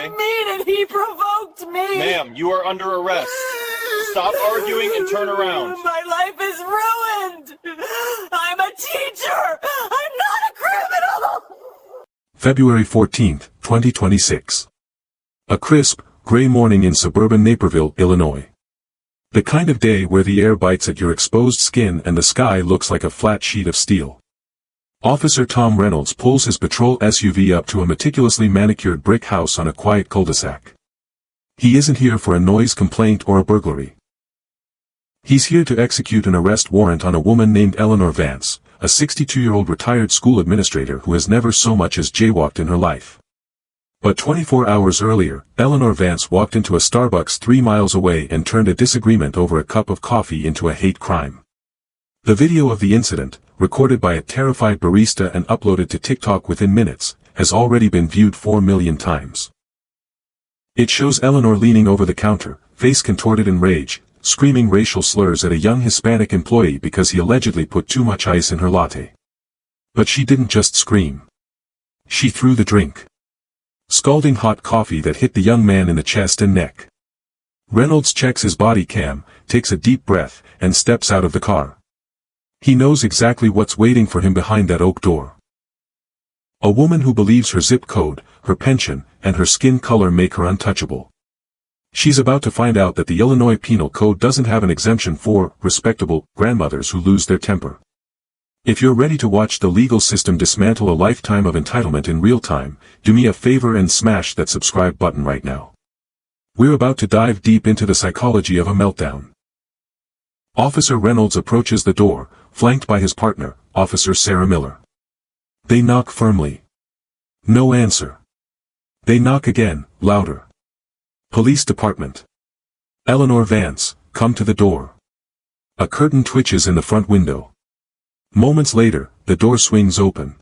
okay? mean it. He provoked me. Ma'am, you are under arrest. Stop arguing and turn around. My life is ruined. I'm a teacher. I'm not a criminal. February 14th, 2026. A crisp, gray morning in suburban Naperville, Illinois. The kind of day where the air bites at your exposed skin and the sky looks like a flat sheet of steel. Officer Tom Reynolds pulls his patrol SUV up to a meticulously manicured brick house on a quiet cul-de-sac. He isn't here for a noise complaint or a burglary. He's here to execute an arrest warrant on a woman named Eleanor Vance, a 62-year-old retired school administrator who has never so much as jaywalked in her life. But 24 hours earlier, Eleanor Vance walked into a Starbucks 3 miles away and turned a disagreement over a cup of coffee into a hate crime. The video of the incident, recorded by a terrified barista and uploaded to TikTok within minutes, has already been viewed 4 million times. It shows Eleanor leaning over the counter, face contorted in rage, screaming racial slurs at a young Hispanic employee because he allegedly put too much ice in her latte. But she didn't just scream. She threw the drink. Scalding hot coffee that hit the young man in the chest and neck. Reynolds checks his body cam, takes a deep breath, and steps out of the car. He knows exactly what's waiting for him behind that oak door. A woman who believes her zip code, her pension, and her skin color make her untouchable. She's about to find out that the Illinois Penal Code doesn't have an exemption for respectable grandmothers who lose their temper. If you're ready to watch the legal system dismantle a lifetime of entitlement in real time, do me a favor and smash that subscribe button right now. We're about to dive deep into the psychology of a meltdown. Officer Reynolds approaches the door, flanked by his partner, Officer Sarah Miller. They knock firmly. No answer. They knock again, louder. Police Department. Eleanor Vance, come to the door. A curtain twitches in the front window. Moments later, the door swings open.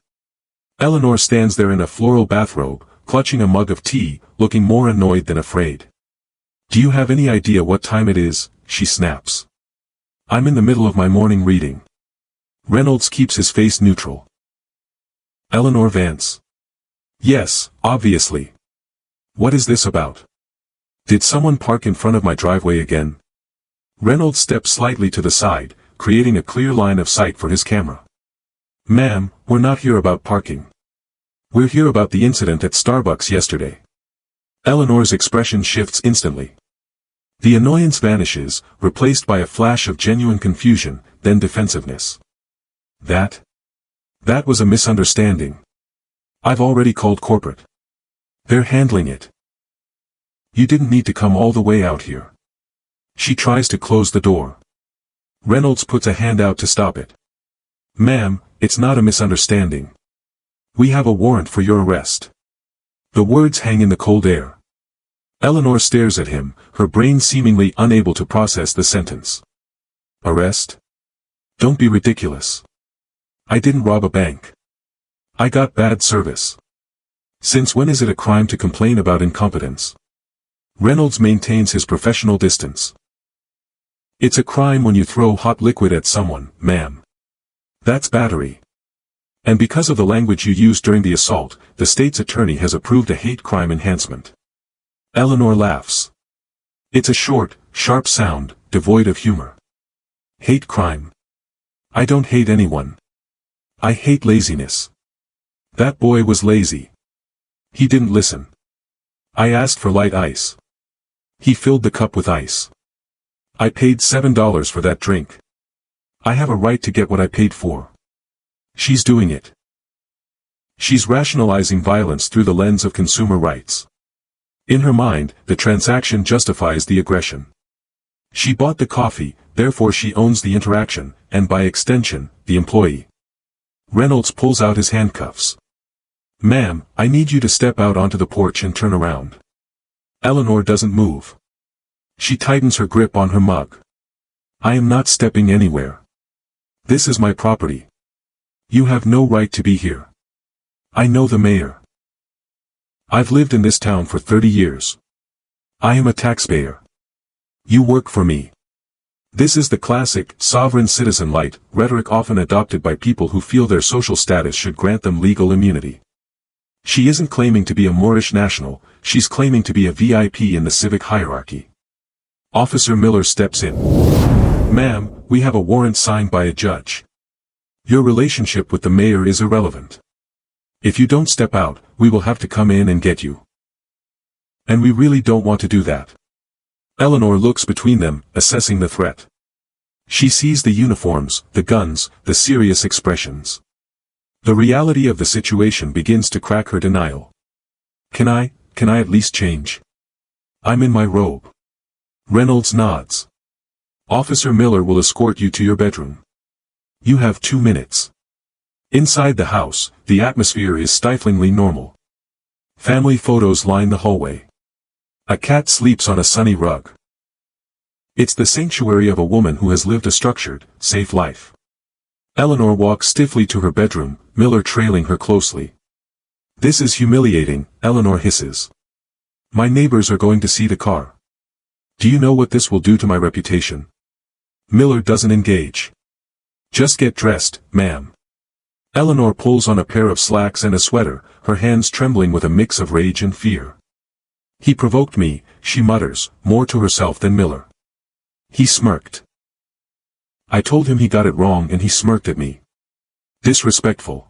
Eleanor stands there in a floral bathrobe, clutching a mug of tea, looking more annoyed than afraid. Do you have any idea what time it is? She snaps. I'm in the middle of my morning reading. Reynolds keeps his face neutral. Eleanor Vance. Yes, obviously. What is this about? Did someone park in front of my driveway again? Reynolds steps slightly to the side, creating a clear line of sight for his camera. Ma'am, we're not here about parking. We're here about the incident at Starbucks yesterday. Eleanor's expression shifts instantly. The annoyance vanishes, replaced by a flash of genuine confusion, then defensiveness. That was a misunderstanding. I've already called corporate. They're handling it. You didn't need to come all the way out here. She tries to close the door. Reynolds puts a hand out to stop it. Ma'am, it's not a misunderstanding. We have a warrant for your arrest. The words hang in the cold air. Eleanor stares at him, her brain seemingly unable to process the sentence. Arrest? Don't be ridiculous. I didn't rob a bank. I got bad service. Since when is it a crime to complain about incompetence? Reynolds maintains his professional distance. It's a crime when you throw hot liquid at someone, ma'am. That's battery. And because of the language you used during the assault, the state's attorney has approved a hate crime enhancement. Eleanor laughs. It's a short, sharp sound, devoid of humor. Hate crime. I don't hate anyone. I hate laziness. That boy was lazy. He didn't listen. I asked for light ice. He filled the cup with ice. I paid $7 for that drink. I have a right to get what I paid for. She's doing it. She's rationalizing violence through the lens of consumer rights. In her mind, the transaction justifies the aggression. She bought the coffee, therefore she owns the interaction, and by extension, the employee. Reynolds pulls out his handcuffs. Ma'am, I need you to step out onto the porch and turn around. Eleanor doesn't move. She tightens her grip on her mug. I am not stepping anywhere. This is my property. You have no right to be here. I know the mayor. I've lived in this town for 30 years. I am a taxpayer. You work for me. This is the classic, sovereign citizen light, rhetoric often adopted by people who feel their social status should grant them legal immunity. She isn't claiming to be a Moorish national, she's claiming to be a VIP in the civic hierarchy. Officer Miller steps in. Ma'am, we have a warrant signed by a judge. Your relationship with the mayor is irrelevant. If you don't step out, we will have to come in and get you. And we really don't want to do that. Eleanor looks between them, assessing the threat. She sees the uniforms, the guns, the serious expressions. The reality of the situation begins to crack her denial. Can I at least change? I'm in my robe. Reynolds nods. Officer Miller will escort you to your bedroom. You have 2 minutes. Inside the house, the atmosphere is stiflingly normal. Family photos line the hallway. A cat sleeps on a sunny rug. It's the sanctuary of a woman who has lived a structured, safe life. Eleanor walks stiffly to her bedroom, Miller trailing her closely. This is humiliating, Eleanor hisses. My neighbors are going to see the car. Do you know what this will do to my reputation? Miller doesn't engage. Just get dressed, ma'am. Eleanor pulls on a pair of slacks and a sweater, her hands trembling with a mix of rage and fear. He provoked me, she mutters, more to herself than Miller. He smirked. I told him he got it wrong and he smirked at me. Disrespectful.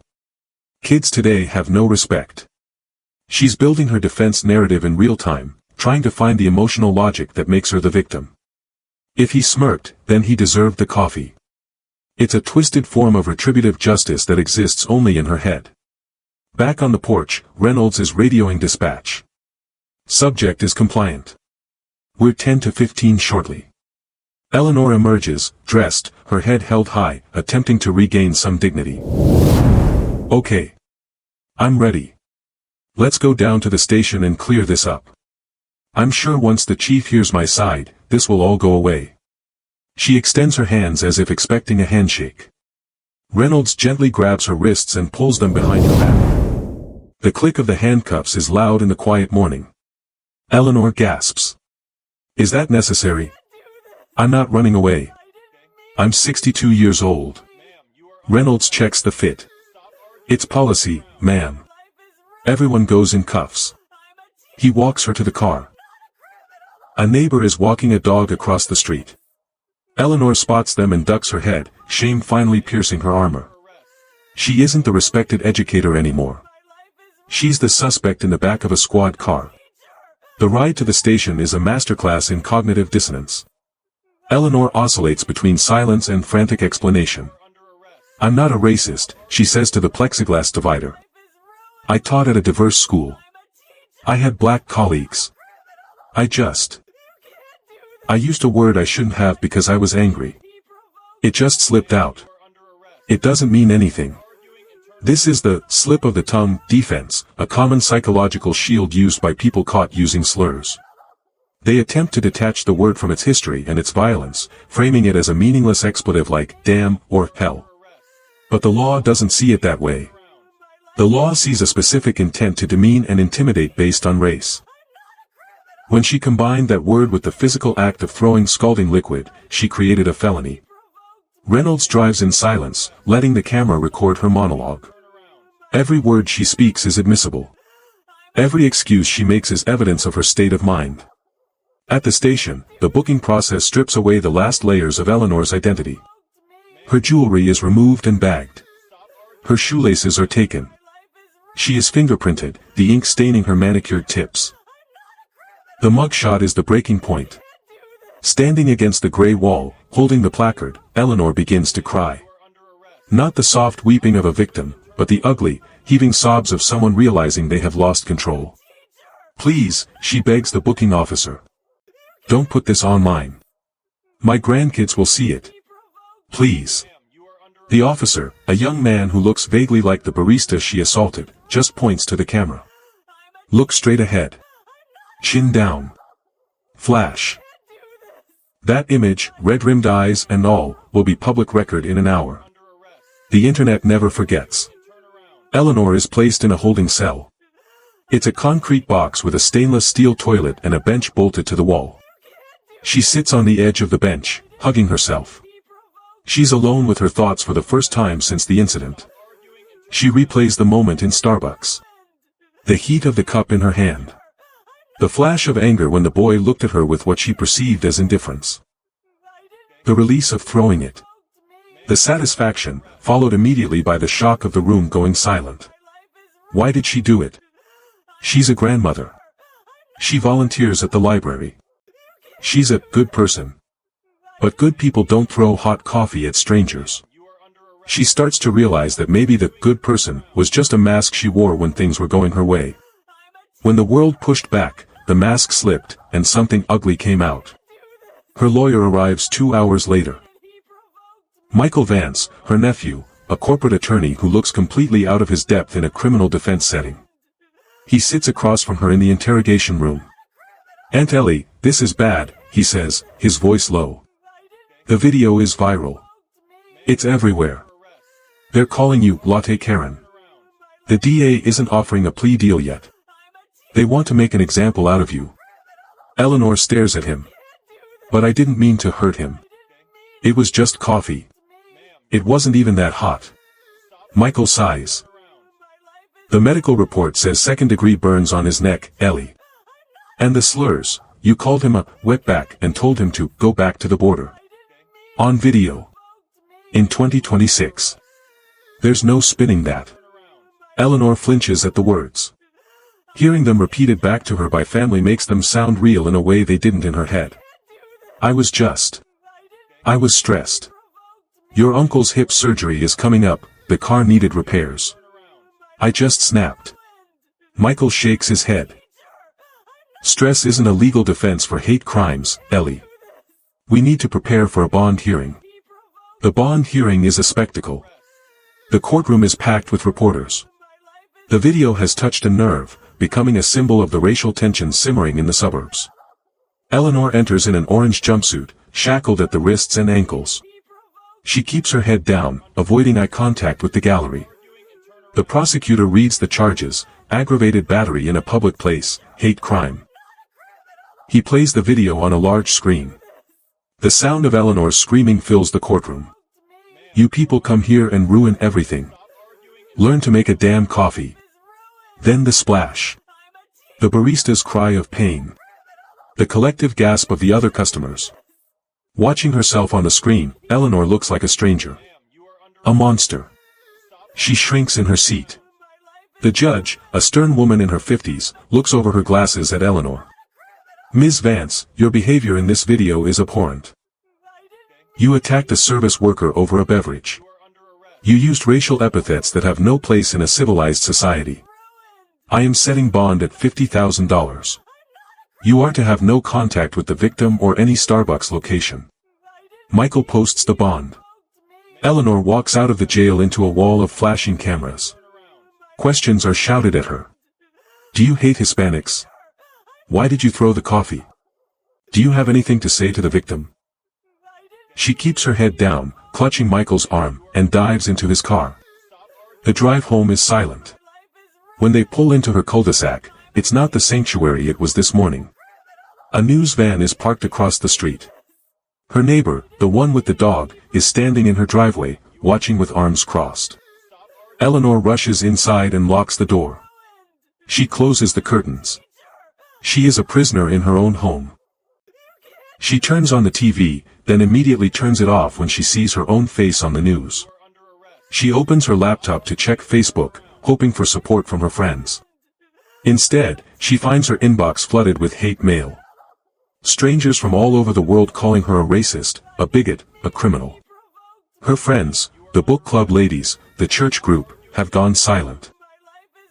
Kids today have no respect. She's building her defense narrative in real time, trying to find the emotional logic that makes her the victim. If he smirked, then he deserved the coffee. It's a twisted form of retributive justice that exists only in her head. Back on the porch, Reynolds is radioing dispatch. Subject is compliant. We're 10 to 15 shortly. Eleanor emerges, dressed, her head held high, attempting to regain some dignity. Okay. I'm ready. Let's go down to the station and clear this up. I'm sure once the chief hears my side, this will all go away. She extends her hands as if expecting a handshake. Reynolds gently grabs her wrists and pulls them behind her back. The click of the handcuffs is loud in the quiet morning. Eleanor gasps. Is that necessary? I'm not running away. I'm 62 years old. Reynolds checks the fit. It's policy, ma'am. Everyone goes in cuffs. He walks her to the car. A neighbor is walking a dog across the street. Eleanor spots them and ducks her head, shame finally piercing her armor. She isn't the respected educator anymore. She's the suspect in the back of a squad car. The ride to the station is a masterclass in cognitive dissonance. Eleanor oscillates between silence and frantic explanation. I'm not a racist, she says to the plexiglass divider. I taught at a diverse school. I had black colleagues. I used a word I shouldn't have because I was angry. It just slipped out. It doesn't mean anything. This is the slip of the tongue defense, a common psychological shield used by people caught using slurs. They attempt to detach the word from its history and its violence, framing it as a meaningless expletive like damn or hell. But the law doesn't see it that way. The law sees a specific intent to demean and intimidate based on race. When she combined that word with the physical act of throwing scalding liquid, she created a felony. Reynolds drives in silence, letting the camera record her monologue. Every word she speaks is admissible. Every excuse she makes is evidence of her state of mind. At the station, the booking process strips away the last layers of Eleanor's identity. Her jewelry is removed and bagged. Her shoelaces are taken. She is fingerprinted, the ink staining her manicured tips. The mugshot is the breaking point. Standing against the gray wall, holding the placard, Eleanor begins to cry. Not the soft weeping of a victim, but the ugly, heaving sobs of someone realizing they have lost control. Please, she begs the booking officer. Don't put this online. My grandkids will see it. Please. The officer, a young man who looks vaguely like the barista she assaulted, just points to the camera. Look straight ahead. Chin down. Flash. That image, red-rimmed eyes and all, will be public record in an hour. The internet never forgets. Eleanor is placed in a holding cell. It's a concrete box with a stainless steel toilet and a bench bolted to the wall. She sits on the edge of the bench, hugging herself. She's alone with her thoughts for the first time since the incident. She replays the moment in Starbucks. The heat of the cup in her hand. The flash of anger when the boy looked at her with what she perceived as indifference. The release of throwing it. The satisfaction, followed immediately by the shock of the room going silent. Why did she do it? She's a grandmother. She volunteers at the library. She's a good person. But good people don't throw hot coffee at strangers. She starts to realize that maybe the good person was just a mask she wore when things were going her way. When the world pushed back, the mask slipped, and something ugly came out. Her lawyer arrives 2 hours later. Michael Vance, her nephew, a corporate attorney who looks completely out of his depth in a criminal defense setting. He sits across from her in the interrogation room. "Aunt Ellie, this is bad," he says, his voice low. "The video is viral. It's everywhere. They're calling you Latte Keren. The DA isn't offering a plea deal yet. They want to make an example out of you." Eleanor stares at him. "But I didn't mean to hurt him. It was just coffee. It wasn't even that hot." Michael sighs. The medical report says second-degree burns on his neck, Ellie. And the slurs, you called him a wetback and told him to go back to the border. On video. In 2026. There's no spinning that. Eleanor flinches at the words. Hearing them repeated back to her by family makes them sound real in a way they didn't in her head. I was stressed. Your uncle's hip surgery is coming up, the car needed repairs. I just snapped. Michael shakes his head. Stress isn't a legal defense for hate crimes, Ellie. We need to prepare for a bond hearing. The bond hearing is a spectacle. The courtroom is packed with reporters. The video has touched a nerve, becoming a symbol of the racial tension simmering in the suburbs. Eleanor enters in an orange jumpsuit, shackled at the wrists and ankles. She keeps her head down, avoiding eye contact with the gallery. The prosecutor reads the charges: aggravated battery in a public place, hate crime. He plays the video on a large screen. The sound of Eleanor's screaming fills the courtroom. You people come here and ruin everything. Learn to make a damn coffee. Then the splash. The barista's cry of pain. The collective gasp of the other customers. Watching herself on the screen, Eleanor looks like a stranger. A monster. She shrinks in her seat. The judge, a stern woman in her 50s, looks over her glasses at Eleanor. Ms. Vance, your behavior in this video is abhorrent. You attacked a service worker over a beverage. You used racial epithets that have no place in a civilized society. I am setting bond at $50,000. You are to have no contact with the victim or any Starbucks location. Michael posts the bond. Eleanor walks out of the jail into a wall of flashing cameras. Questions are shouted at her. Do you hate Hispanics? Why did you throw the coffee? Do you have anything to say to the victim? She keeps her head down, clutching Michael's arm, and dives into his car. The drive home is silent. When they pull into her cul-de-sac, it's not the sanctuary it was this morning. A news van is parked across the street. Her neighbor, the one with the dog, is standing in her driveway, watching with arms crossed. Eleanor rushes inside and locks the door. She closes the curtains. She is a prisoner in her own home. She turns on the TV, then immediately turns it off when she sees her own face on the news. She opens her laptop to check Facebook, hoping for support from her friends. Instead, she finds her inbox flooded with hate mail. Strangers from all over the world calling her a racist, a bigot, a criminal. Her friends, the book club ladies, the church group, have gone silent.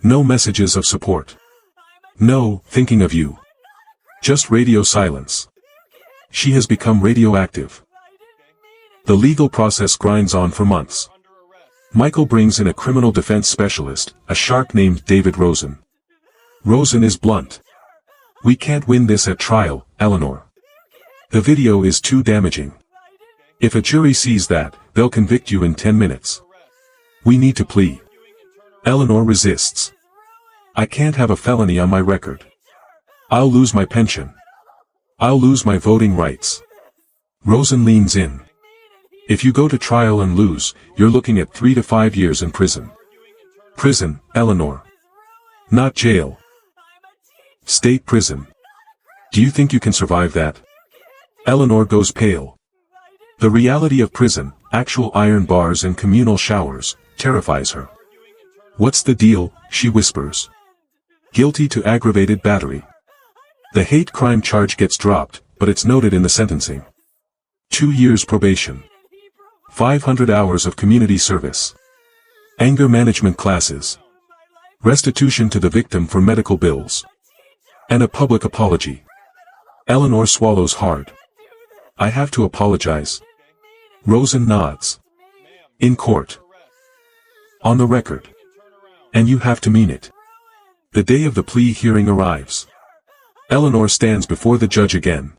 No messages of support. No, thinking of you. Just radio silence. She has become radioactive. The legal process grinds on for months. Michael brings in a criminal defense specialist, a shark named David Rosen. Rosen is blunt. We can't win this at trial, Eleanor. The video is too damaging. If a jury sees that, they'll convict you in 10 minutes. We need to plea. Eleanor resists. I can't have a felony on my record. I'll lose my pension. I'll lose my voting rights. Rosen leans in. If you go to trial and lose, you're looking at 3 to 5 years in prison. Prison, Eleanor. Not jail. State prison. Do you think you can survive that? Eleanor goes pale. The reality of prison, actual iron bars and communal showers, terrifies her. What's the deal? She whispers. Guilty to aggravated battery. The hate crime charge gets dropped, but it's noted in the sentencing. 2 years probation. 500 hours of community service. Anger management classes. Restitution to the victim for medical bills. And a public apology. Eleanor swallows hard. I have to apologize. Rosen nods. In court. On the record. And you have to mean it. The day of the plea hearing arrives. Eleanor stands before the judge again.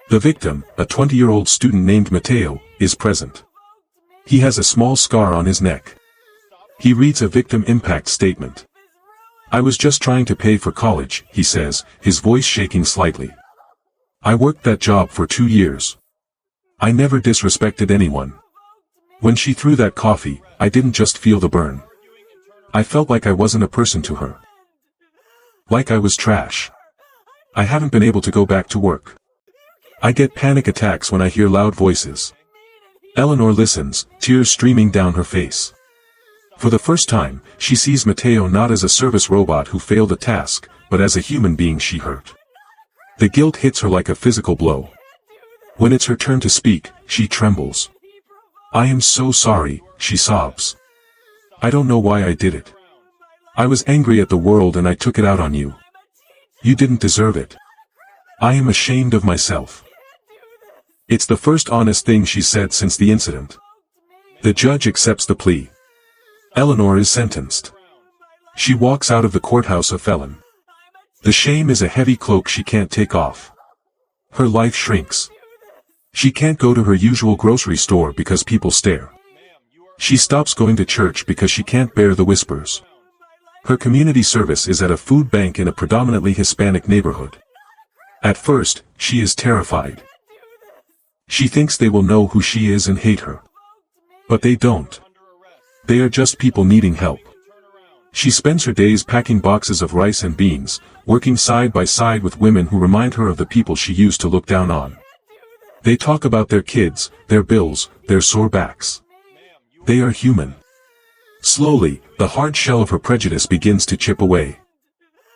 The victim, a 20-year-old student named Mateo, is present. He has a small scar on his neck. He reads a victim impact statement. I was just trying to pay for college, he says, his voice shaking slightly. I worked that job for 2 years. I never disrespected anyone. When she threw that coffee, I didn't just feel the burn. I felt like I wasn't a person to her. Like I was trash. I haven't been able to go back to work. I get panic attacks when I hear loud voices. Eleanor listens, tears streaming down her face. For the first time, she sees Mateo not as a service robot who failed a task, but as a human being she hurt. The guilt hits her like a physical blow. When it's her turn to speak, she trembles. I am so sorry, she sobs. I don't know why I did it. I was angry at the world and I took it out on you. You didn't deserve it. I am ashamed of myself. It's the first honest thing she said since the incident. The judge accepts the plea. Eleanor is sentenced. She walks out of the courthouse a felon. The shame is a heavy cloak she can't take off. Her life shrinks. She can't go to her usual grocery store because people stare. She stops going to church because she can't bear the whispers. Her community service is at a food bank in a predominantly Hispanic neighborhood. At first, she is terrified. She thinks they will know who she is and hate her. But they don't. They are just people needing help. She spends her days packing boxes of rice and beans, working side by side with women who remind her of the people she used to look down on. They talk about their kids, their bills, their sore backs. They are human. Slowly, the hard shell of her prejudice begins to chip away.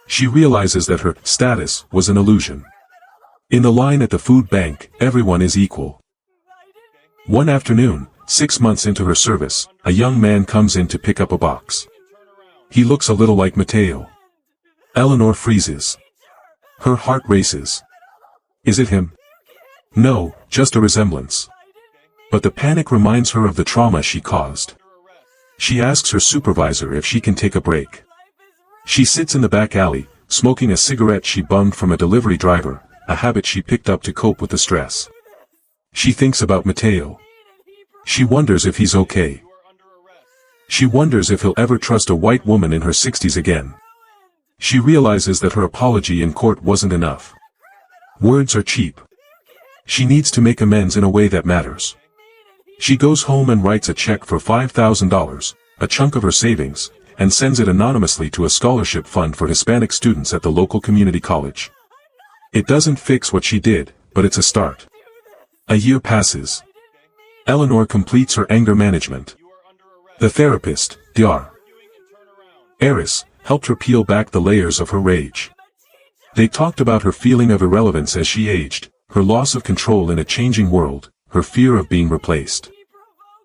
She realizes that her status was an illusion. In the line at the food bank, everyone is equal. One afternoon, 6 months into her service, a young man comes in to pick up a box. He looks a little like Mateo. Eleanor freezes. Her heart races. Is it him? No, just a resemblance. But the panic reminds her of the trauma she caused. She asks her supervisor if she can take a break. She sits in the back alley, smoking a cigarette she bummed from a delivery driver, a habit she picked up to cope with the stress. She thinks about Mateo. She wonders if he's okay. She wonders if he'll ever trust a white woman in her 60s again. She realizes that her apology in court wasn't enough. Words are cheap. She needs to make amends in a way that matters. She goes home and writes a check for $5,000, a chunk of her savings, and sends it anonymously to a scholarship fund for Hispanic students at the local community college. It doesn't fix what she did, but it's a start. A year passes. Eleanor completes her anger management. The therapist, Dr. Eris, helped her peel back the layers of her rage. They talked about her feeling of irrelevance as she aged, her loss of control in a changing world, her fear of being replaced.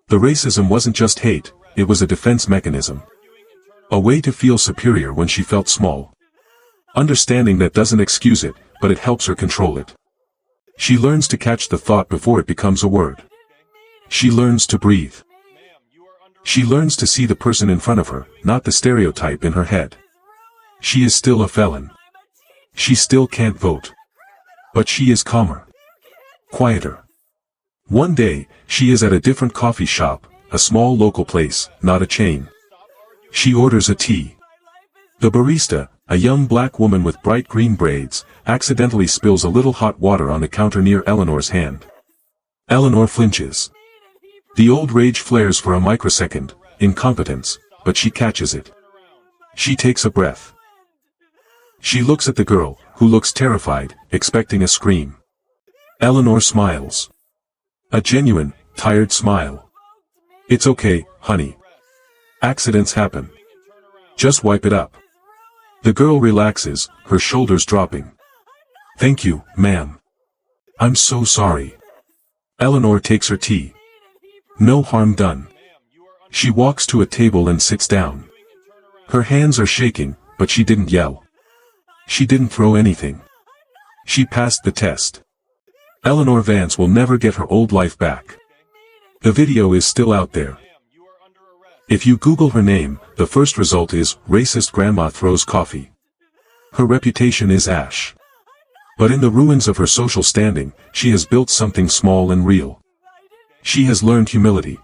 The racism wasn't just hate, it was a defense mechanism. A way to feel superior when she felt small. Understanding that doesn't excuse it, but it helps her control it. She learns to catch the thought before it becomes a word. She learns to breathe. She learns to see the person in front of her, not the stereotype in her head. She is still a felon. She still can't vote. But she is calmer. Quieter. One day, she is at a different coffee shop, a small local place, not a chain. She orders a tea. The barista, a young black woman with bright green braids, accidentally spills a little hot water on the counter near Eleanor's hand. Eleanor flinches. The old rage flares for a microsecond, incompetence, but she catches it. She takes a breath. She looks at the girl, who looks terrified, expecting a scream. Eleanor smiles. A genuine, tired smile. It's okay, honey. Accidents happen. Just wipe it up. The girl relaxes, her shoulders dropping. Thank you, ma'am. I'm so sorry. Eleanor takes her tea. No harm done. She walks to a table and sits down. Her hands are shaking, but she didn't yell. She didn't throw anything. She passed the test. Eleanor Vance will never get her old life back. The video is still out there. If you Google her name, the first result is, racist grandma throws coffee. Her reputation is ash. But in the ruins of her social standing, she has built something small and real. She has learned humility.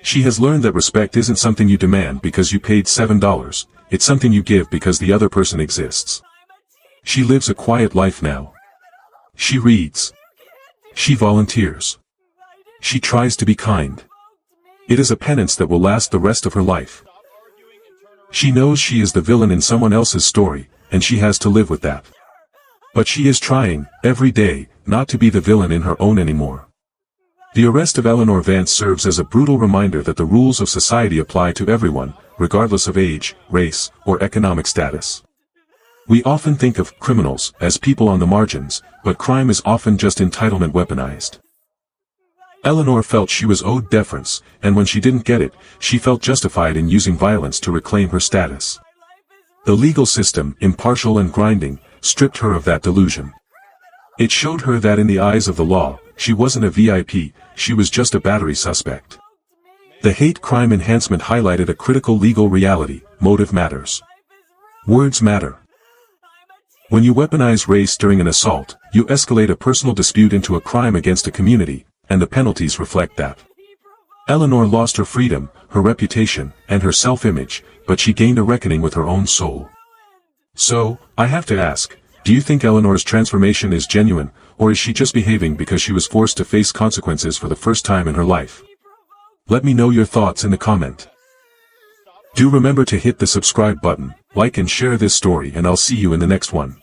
She has learned that respect isn't something you demand because you paid $7, it's something you give because the other person exists. She lives a quiet life now. She reads. She volunteers. She tries to be kind. It is a penance that will last the rest of her life. She knows she is the villain in someone else's story, and she has to live with that. But she is trying, every day, not to be the villain in her own anymore. The arrest of Eleanor Vance serves as a brutal reminder that the rules of society apply to everyone, regardless of age, race, or economic status. We often think of criminals as people on the margins, but crime is often just entitlement weaponized. Eleanor felt she was owed deference, and when she didn't get it, she felt justified in using violence to reclaim her status. The legal system, impartial and grinding, stripped her of that delusion. It showed her that in the eyes of the law, she wasn't a VIP, she was just a battery suspect. The hate crime enhancement highlighted a critical legal reality: motive matters. Words matter. When you weaponize race during an assault, you escalate a personal dispute into a crime against a community, and the penalties reflect that. Eleanor lost her freedom, her reputation, and her self-image, but she gained a reckoning with her own soul. So, I have to ask, do you think Eleanor's transformation is genuine, or is she just behaving because she was forced to face consequences for the first time in her life? Let me know your thoughts in the comment. Do remember to hit the subscribe button, like and share this story, and I'll see you in the next one.